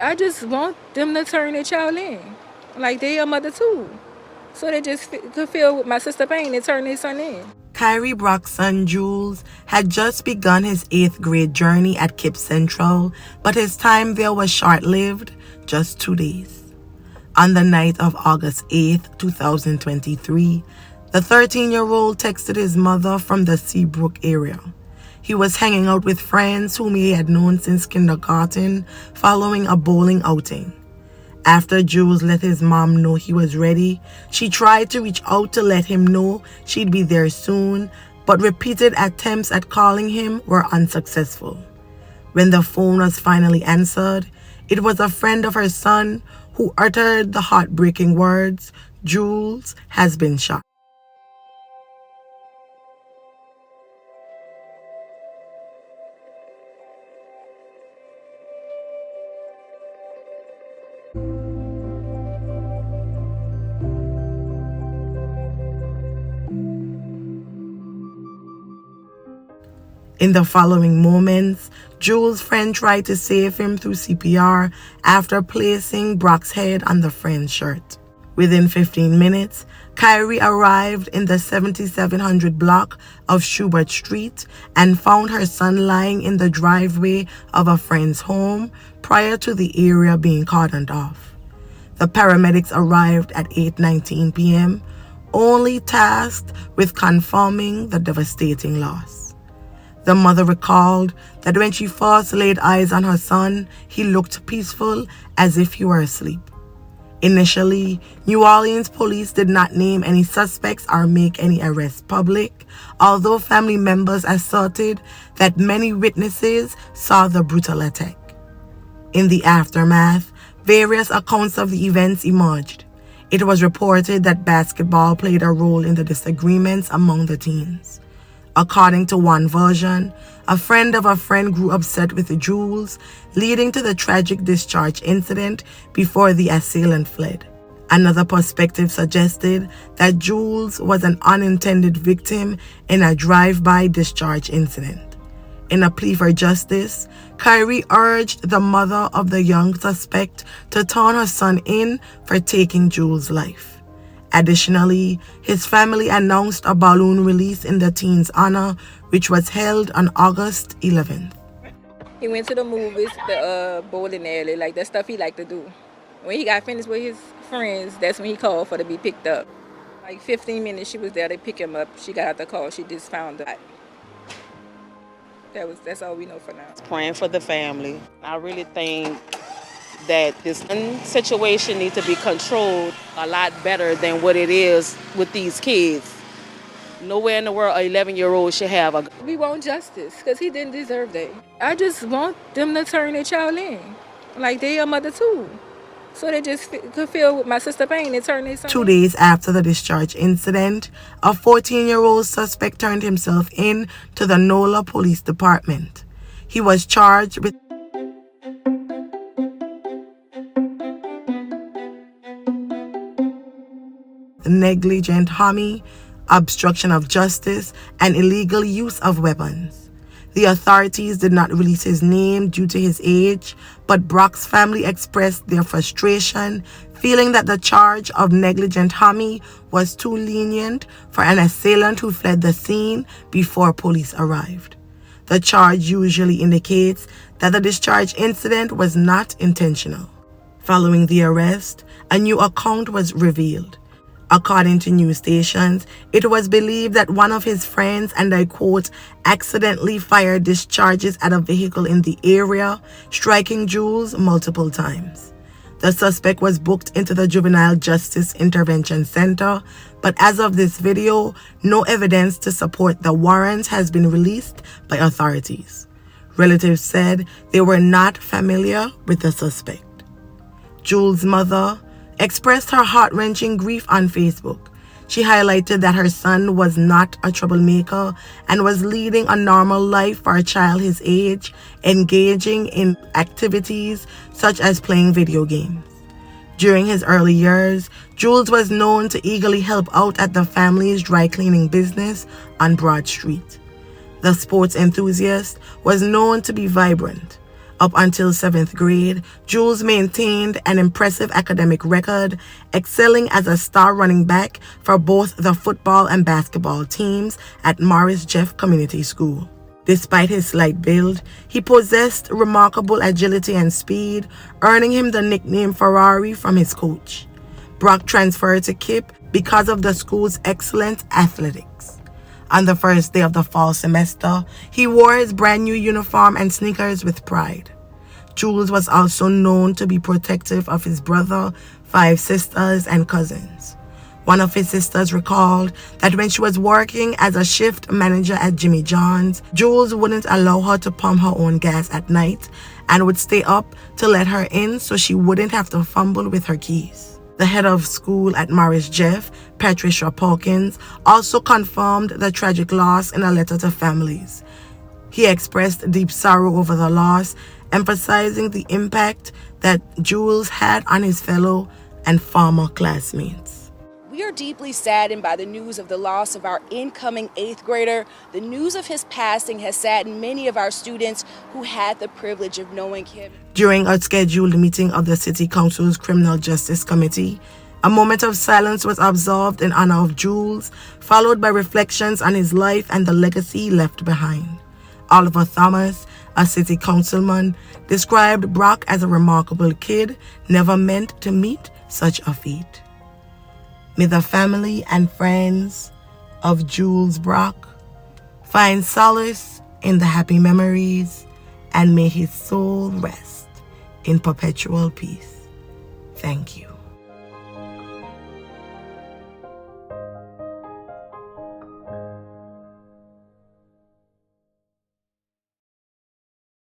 I just want them to turn their child in. Like they a mother too. So they just could feel my sister pain and turn their son in. Kyrie Brock's son Juelz had just begun his 8th grade journey at Kip Central, but his time there was short-lived, just 2 days. On the night of August 8th, 2023, the 13-year-old texted his mother from the Seabrook area. He was hanging out with friends whom he had known since kindergarten following a bowling outing. After Juelz let his mom know he was ready, she tried to reach out to let him know she'd be there soon, but repeated attempts at calling him were unsuccessful. When the phone was finally answered, it was a friend of her son who uttered the heartbreaking words, "Juelz has been shot." In the following moments, Juelz's friend tried to save him through CPR after placing Brock's head on the friend's shirt. Within 15 minutes, Kyrie arrived in the 7700 block of Schubert Street and found her son lying in the driveway of a friend's home prior to the area being cordoned off. The paramedics arrived at 8:19 p.m., only tasked with confirming the devastating loss. The mother recalled that when she first laid eyes on her son, he looked peaceful, as if he were asleep. Initially, New Orleans police did not name any suspects or make any arrests public, although family members asserted that many witnesses saw the brutal attack. In the aftermath, various accounts of the events emerged. It was reported that basketball played a role in the disagreements among the teens. According to one version, a friend of a friend grew upset with Juelz, leading to the tragic discharge incident before the assailant fled. Another perspective suggested that Juelz was an unintended victim in a drive-by discharge incident. In a plea for justice, Kyrie urged the mother of the young suspect to turn her son in for taking Juelz's life. Additionally, his family announced a balloon release in the teen's honor, which was held on August 11th. He went to the movies, the bowling alley, like that stuff he liked to do. When he got finished with his friends, that's when he called for to be picked up. Like 15 minutes she was there, they pick him up. She got out the call, she just found out. That's all we know for now. Praying for the family. I really think that this situation needs to be controlled a lot better than what it is with these kids. Nowhere in the world an 11-year-old should have a... We want justice because he didn't deserve that. I just want them to turn their child in. Like they a mother too. So they just could feel my sister pain and turn their son in. 2 days after the discharge incident, a 14-year-old suspect turned himself in to the NOLA Police Department. He was charged with negligent harm, obstruction of justice, and illegal use of weapons. The authorities did not release his name due to his age, but Brock's family expressed their frustration, feeling that the charge of negligent harm was too lenient for an assailant who fled the scene before police arrived. The charge usually indicates that the discharge incident was not intentional. Following the arrest, a new account was revealed. According to news stations, it was believed that one of his friends, and I quote, accidentally fired discharges at a vehicle in the area, striking Juelz multiple times. The suspect was booked into the Juvenile Justice Intervention Center, but as of this video, no evidence to support the warrant has been released by authorities. Relatives said they were not familiar with the suspect. Juelz's mother expressed her heart-wrenching grief on Facebook. She highlighted that her son was not a troublemaker and was leading a normal life for a child his age, engaging in activities such as playing video games. During his early years, Juelz was known to eagerly help out at the family's dry cleaning business on Broad Street. The sports enthusiast was known to be vibrant. Up until 7th grade, Juelz maintained an impressive academic record, excelling as a star running back for both the football and basketball teams at Morris Jeff Community School. Despite his slight build, he possessed remarkable agility and speed, earning him the nickname Ferrari from his coach. Brock transferred to KIPP because of the school's excellent athletics. On the first day of the fall semester, he wore his brand new uniform and sneakers with pride. Juelz was also known to be protective of his brother, 5 sisters, and cousins. One of his sisters recalled that when she was working as a shift manager at Jimmy John's, Juelz wouldn't allow her to pump her own gas at night and would stay up to let her in so she wouldn't have to fumble with her keys. The head of school at Morris Jeff, Patricia Pawkins, also confirmed the tragic loss in a letter to families. He expressed deep sorrow over the loss, emphasizing the impact that Juelz had on his fellow and former classmates. We are deeply saddened by the news of the loss of our incoming 8th grader. The news of his passing has saddened many of our students who had the privilege of knowing him. During a scheduled meeting of the City Council's Criminal Justice Committee, a moment of silence was observed in honor of Juelz, followed by reflections on his life and the legacy left behind. Oliver Thomas, a city councilman, described Brock as a remarkable kid, never meant to meet such a feat. May the family and friends of Juelz Brock find solace in the happy memories, and may his soul rest in perpetual peace. Thank you.